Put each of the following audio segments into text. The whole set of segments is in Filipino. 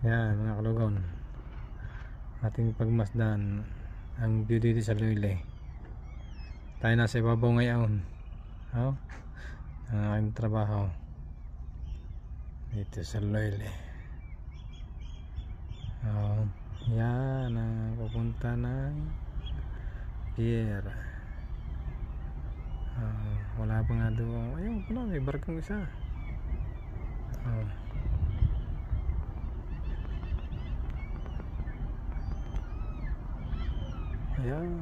Yan mga kalugawn, ating pagmasdan ang view dito sa Loyle. Tayo nasa ibabaw ngayon, ang aking trabaho dito sa Loyle. Yan ang pupunta ng pier. Wala pa nga doon. Ayun pala, may barkong isa. Ayan,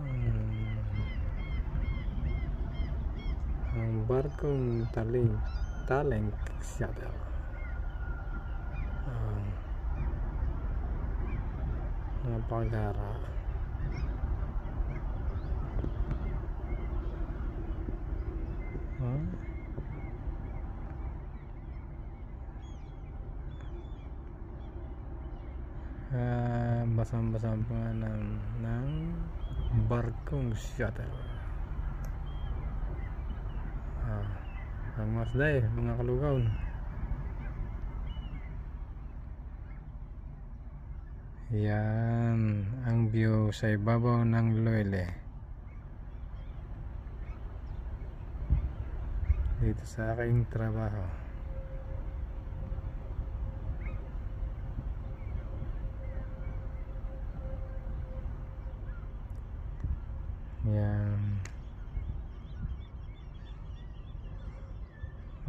ang barkong Taleng Shuttle. Napagara. Basang-basang pa ng barkong shuttle. Ang masday mga kalugawn. Yan ang view sa ibabaw ng Loyle dito sa aking trabaho. Yan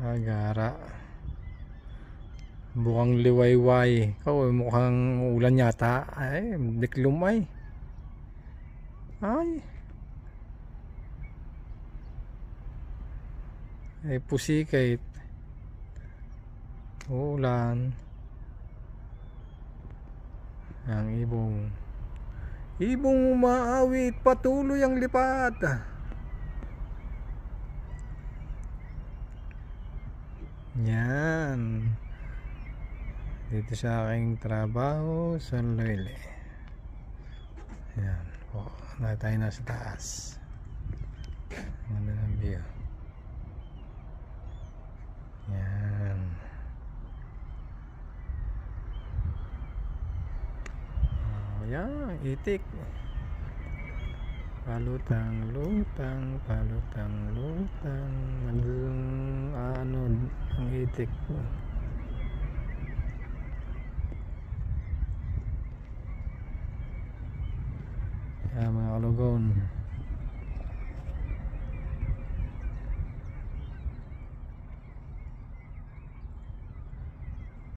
agara, mukhang liwayway. Mukhang ulan yata. Ay, diklum ay pusikait ulan. Ang ibong umaawit, patuloy ang lipat. Yan dito sa aking trabaho sa Loyle. Yan po, tayo na sa taas. Ganda ng view. Yan. Yan, itik. Palutang-lutang ang itik. Mga kalugawn,